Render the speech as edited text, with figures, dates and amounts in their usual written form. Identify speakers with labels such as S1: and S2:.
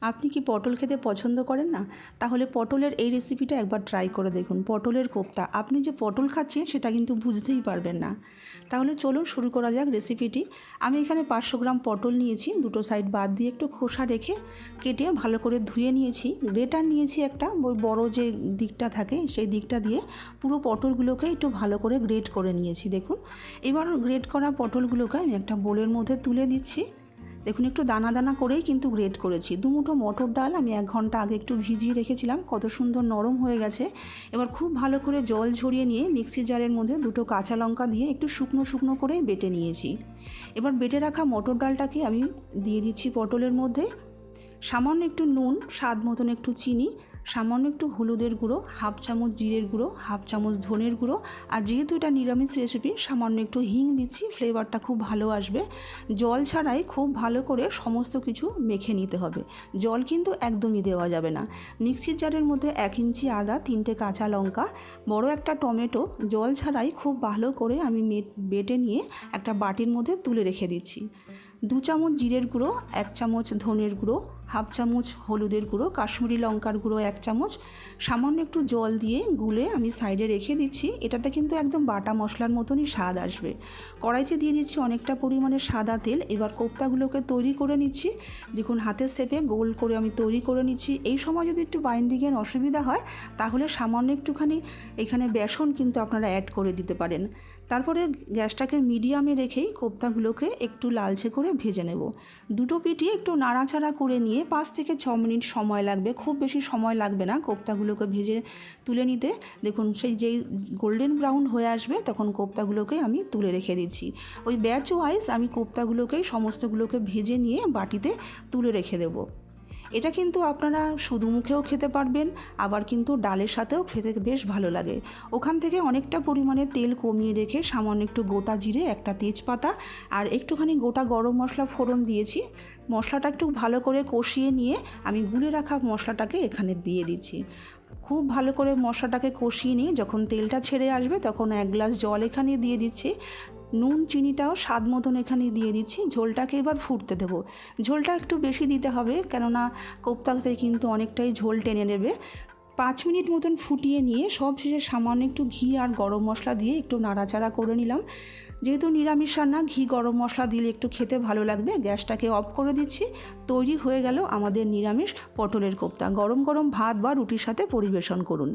S1: আপনি কি পটল খেতে পছন্দ করেন না? তাহলে পটলের এই রেসিপিটা একবার ট্রাই করে দেখুন। পটলের কোপ্তা। আপনি যে পটল খাচ্ছেন সেটা কিন্তু বুঝতেই পারবেন না। তাহলে চলুন শুরু করা যাক রেসিপিটি। আমি এখানে 500 গ্রাম পটল নিয়েছি, দুটো সাইড বাদ দিয়ে একটু খোসা রেখে কেটে ভালো করে ধুয়ে নিয়েছি। গ্রেটার নিয়েছি একটা, ওই বড় যে দিকটা থাকে সেই দিকটা দিয়ে পুরো পটলগুলোকে একটু ভালো করে গ্রেট করে নিয়েছি। দেখুন, এবার গ্রেট করা পটলগুলোকে আমি একটা বোলের মধ্যে তুলে দিচ্ছি। দেখুন, একটু দানা দানা করেই কিন্তু গ্রেট করেছি। দুমুঠো মটর ডাল আমি 1 ঘন্টা আগে একটু ভিজিয়ে রেখেছিলাম, কত সুন্দর নরম হয়ে গেছে। এবার খুব ভালো করে জল ঝরিয়ে নিয়ে মিক্সি জারের মধ্যে দুটো কাঁচা লঙ্কা দিয়ে একটু শুকনো শুকনো করে বেটে নিয়েছি। এবার বেটে রাখা মটর ডালটাকে আমি দিয়ে দিচ্ছি পটলের মধ্যে। সামান্য একটু নুন, স্বাদ মতন একটু চিনি, সামান্য একটু হলুদের গুঁড়ো, হাফ চামচ জিরের গুঁড়ো, হাফ চামচ ধনের গুঁড়ো, আর যেহেতু এটা নিরামিষ রেসিপি সামান্য একটু হিং দিচ্ছি, ফ্লেভারটা খুব ভালো আসবে। জল ছাড়াই খুব ভালো করে সমস্ত কিছু মেখে নিতে হবে। জল কিন্তু একদমই দেওয়া যাবে না। মিক্সির জারের মধ্যে 1 ইঞ্চি আদা, 3টে কাঁচা লঙ্কা, বড় একটা টমেটো জল ছাড়াই খুব ভালো করে আমি বেটে নিয়ে একটা বাটির মধ্যে তুলে রেখে দিচ্ছি। 2 চামচ জিরের গুঁড়ো, 1 চামচ ধনের গুঁড়ো, হাফ চামচ হলুদের গুঁড়ো, কাশ্মীরি লঙ্কার গুঁড়ো 1 চামচ, সামান্য একটু জল দিয়ে গুলে আমি সাইডে রেখে দিচ্ছি। এটাতে কিন্তু একদম বাটা মশলার মতনই স্বাদ আসবে। কড়াইতে দিয়ে দিচ্ছি অনেকটা পরিমাণে সাদা তেল। এবার কোপ্তাগুলোকে তৈরি করে নিচ্ছি। দেখুন, হাতের শেপে গোল করে আমি তৈরি করে নিচ্ছি। এই সময় যদি একটু বাইন্ডিংয়ের অসুবিধা হয় তাহলে সামান্য একটুখানি এখানে বেসন কিন্তু আপনারা অ্যাড করে দিতে পারেন। তারপরে গ্যাসটাকে মিডিয়ামে রেখেই কোপ্তাগুলোকে একটু লালচে করে ভেজে নেব। দুটো পিঠই একটু নাড়াচাড়া করে নিয়ে 5 থেকে 6 মিনিট সময় লাগবে, খুব বেশি সময় লাগবে না কোপ্তাগুলোকে ভেজে তুলে নিতে। দেখুন, যেই গোল্ডেন ব্রাউন হয়ে আসবে তখন কোপ্তাগুলোকে আমি তুলে রেখে দিচ্ছি। ওই ব্যাচ ওয়াইজ আমি কোপ্তাগুলোকেই সমস্তগুলোকে ভেজে নিয়ে বাটিতে তুলে রেখে দেবো। এটা কিন্তু আপনারা শুধু মুখেও খেতে পারবেন, আবার কিন্তু ডালের সাথেও খেতে বেশ ভালো লাগে। ওখান থেকে অনেকটা পরিমাণে তেল কমিয়ে রেখে সামান্য একটু গোটা জিরে, একটা তেজপাতা আর একটুখানি গোটা গরম মশলা ফোড়ন দিয়েছি। মশলাটা একটু ভালো করে কষিয়ে নিয়ে আমি গুলে রাখা মশলাটাকে এখানে দিয়ে দিচ্ছি। খুব ভালো করে মশলাটাকে কষিয়ে নিয়ে যখন তেলটা ছেড়ে আসবে তখন 1 গ্লাস জল এখানে দিয়ে দিচ্ছি। নুন চিনিটাও স্বাদ মতন এখানে দিয়ে দিচ্ছি। ঝোলটাকে এবার ফুটতে দেবো। ঝোলটা একটু বেশি দিতে হবে, কেননা কোপ্তাতে কিন্তু অনেকটাই ঝোল টেনে নেবে। 5 মিনিট মতন ফুটিয়ে নিয়ে সব শেষে সামান্য একটু ঘি আর গরম মশলা দিয়ে একটু নাড়াচাড়া করে নিলাম। যেহেতু নিরামিষ রান্না, ঘি গরম মশলা দিলে একটু খেতে ভালো লাগবে। গ্যাসটাকে অফ করে দিচ্ছি। তৈরি হয়ে গেল আমাদের নিরামিষ পটলের কোপ্তা। গরম গরম ভাত বা রুটির সাথে পরিবেশন করুন।